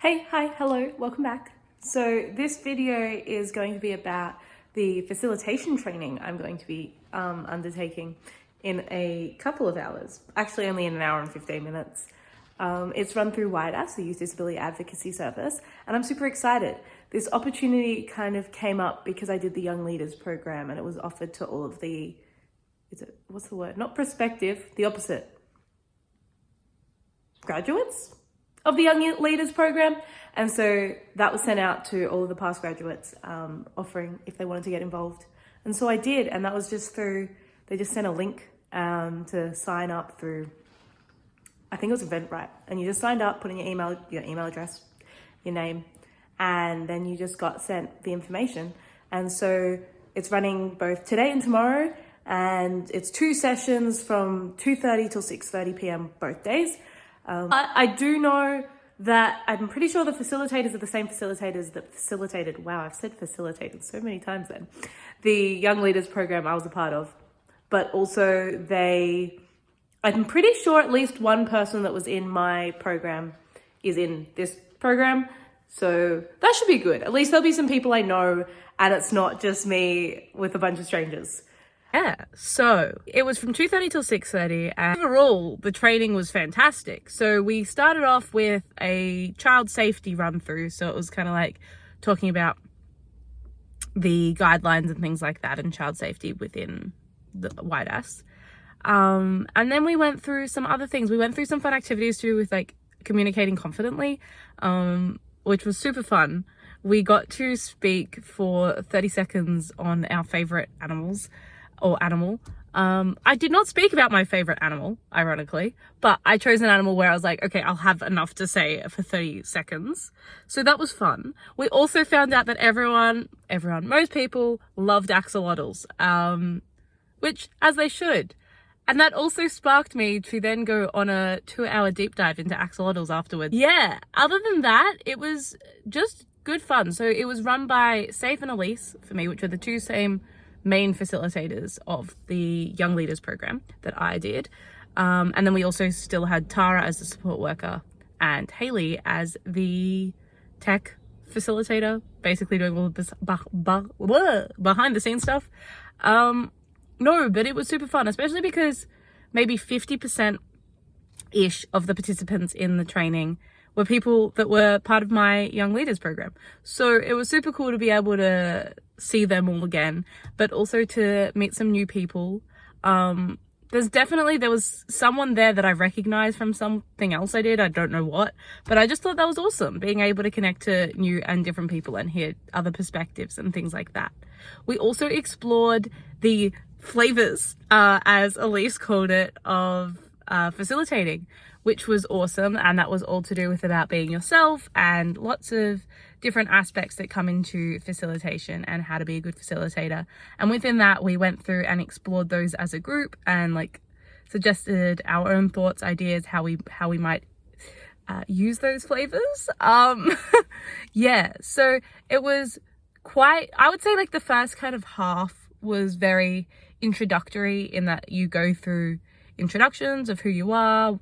Hi, hello, welcome back. So this video is going to be about the facilitation training I'm going to be undertaking in a couple of hours, actually only in an hour and 15 minutes. It's run through YDAS, the Youth Disability Advocacy Service, and I'm super excited. This opportunity kind of came up because I did the Young Leaders program and it was offered to all of the, what's the word? Not prospective, the opposite. Graduates of the Young Leaders program. And so that was sent out to all of the past graduates offering if they wanted to get involved. And so I did, and that was just through, they just sent a link to sign up through, I think it was Eventbrite. And you just signed up, put in your email address, your name, and then you just got sent the information. And so it's running both today and tomorrow, and it's 2 sessions from 2:30 till 6:30 p.m. both days. I do know that I'm pretty sure the facilitators are the same facilitators that facilitated, wow, I've said facilitated so many times then, the Young Leaders program I was a part of. But also I'm pretty sure at least one person that was in my program is in this program. So that should be good. At least there'll be some people I know and it's not just me with a bunch of strangers. Yeah, so it was from 2:30 till 6:30, and overall the training was fantastic. So we started off with a child safety run through, so it was kind of like talking about the guidelines and things like that and child safety within the YDAS. And then we went through some other things. We went through some fun activities to do with like communicating confidently, which was super fun. We got to speak for 30 seconds on our favorite animals. I did not speak about my favorite animal, ironically, but I chose an animal where I was like, okay, I'll have enough to say for 30 seconds. So that was fun. We also found out that most people loved axolotls, which as they should. And that also sparked me to then go on a 2-hour deep dive into axolotls afterwards. Yeah, other than that, it was just good fun. So it was run by Safe and Elise for me, which are the two same main facilitators of the Young Leaders program that I did. And then we also still had Tara as the support worker and Haley as the tech facilitator, basically doing all of this behind the scenes stuff. No, but it was super fun, especially because maybe 50%-ish of the participants in the training were people that were part of my Young Leaders program. So it was super cool to be able to see them all again, but also to meet some new people. There was someone there that I recognized from something else I did. I don't know what, but I just thought that was awesome, being able to connect to new and different people and hear other perspectives and things like that. We also explored the flavors, as Elise called it, of facilitating, which was awesome. And that was all to do with about being yourself and lots of different aspects that come into facilitation and how to be a good facilitator. And within that, we went through and explored those as a group and like suggested our own thoughts, ideas, how we might use those flavors. Yeah, so it was quite, I would say like the first kind of half was very introductory in that you go through introductions of who you are,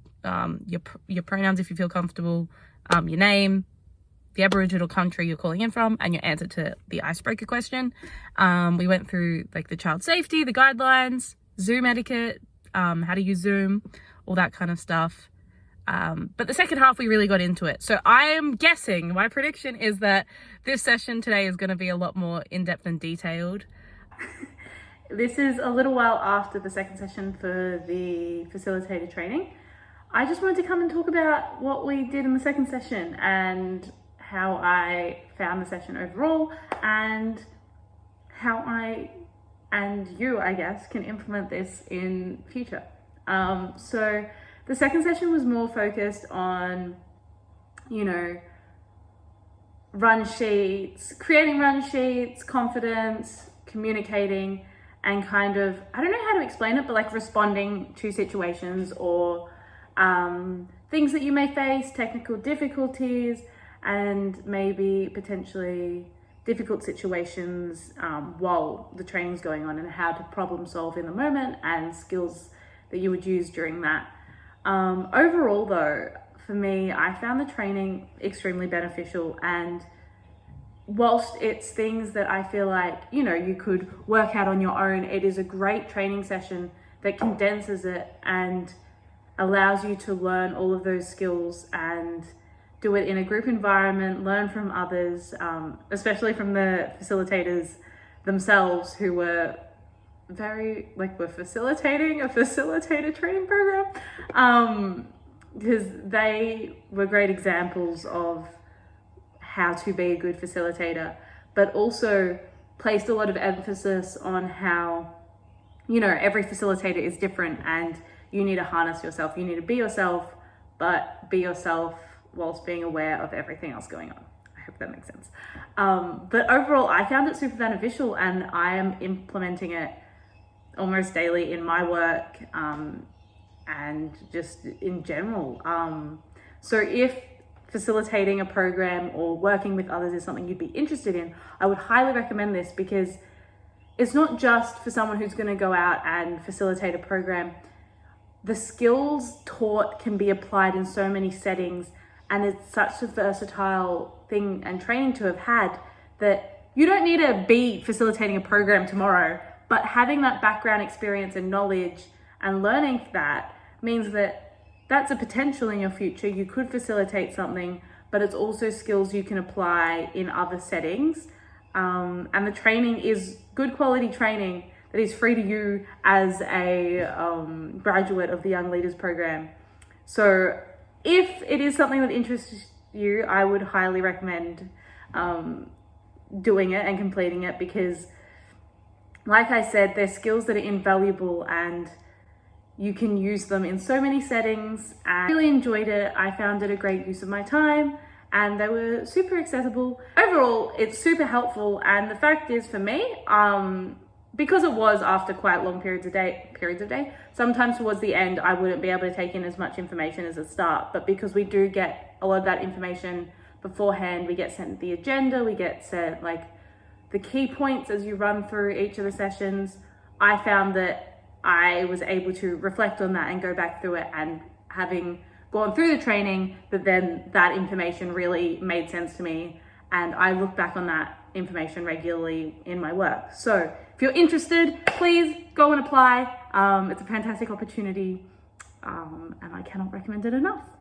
your pronouns if you feel comfortable, your name, the Aboriginal country you're calling in from, and your answer to the icebreaker question. We went through like the child safety, the guidelines, Zoom etiquette, how to use Zoom, all that kind of stuff. But the second half, we really got into it. So I am guessing, my prediction is that this session today is going to be a lot more in-depth and detailed. This is a little while after the second session for the facilitator training. I just wanted to come and talk about what we did in the second session and how I found the session overall and how I and you, I guess, can implement this in future. So the second session was more focused on, run sheets, creating run sheets, confidence, communicating, and kind of, I don't know how to explain it, but like responding to situations or things that you may face, technical difficulties, and maybe potentially difficult situations while the training's going on, and how to problem solve in the moment and skills that you would use during that. Overall though, for me, I found the training extremely beneficial, and whilst it's things that I feel like, you know, you could work out on your own, it is a great training session that condenses it and allows you to learn all of those skills and do it in a group environment, learn from others, especially from the facilitators themselves, who were we're facilitating a facilitator training program, because they were great examples of how to be a good facilitator, but also placed a lot of emphasis on how, you know, every facilitator is different and you need to harness yourself. You need to be yourself, but be yourself whilst being aware of everything else going on. I hope that makes sense. But overall, I found it super beneficial, and I am implementing it almost daily in my work, and just in general. So if facilitating a program or working with others is something you'd be interested in, I would highly recommend this, because it's not just for someone who's going to go out and facilitate a program. The skills taught can be applied in so many settings, and it's such a versatile thing and training to have had that you don't need to be facilitating a program tomorrow, but having that background experience and knowledge and learning that means that that's a potential in your future. You could facilitate something, but it's also skills you can apply in other settings. And the training is good quality training that is free to you as a graduate of the Young Leaders Program. So if it is something that interests you, I would highly recommend doing it and completing it, because like I said, they're skills that are invaluable and you can use them in so many settings. And I really enjoyed it. I found it a great use of my time, and they were super accessible. Overall, it's super helpful. And the fact is, for me, because it was after quite long periods of day, sometimes towards the end, I wouldn't be able to take in as much information as at the start. But because we do get a lot of that information beforehand, we get sent the agenda, we get sent like the key points as you run through each of the sessions. I found that I was able to reflect on that and go back through it, and having gone through the training, then that information really made sense to me, and I look back on that information regularly in my work. So if you're interested, please go and apply. It's a fantastic opportunity, and I cannot recommend it enough.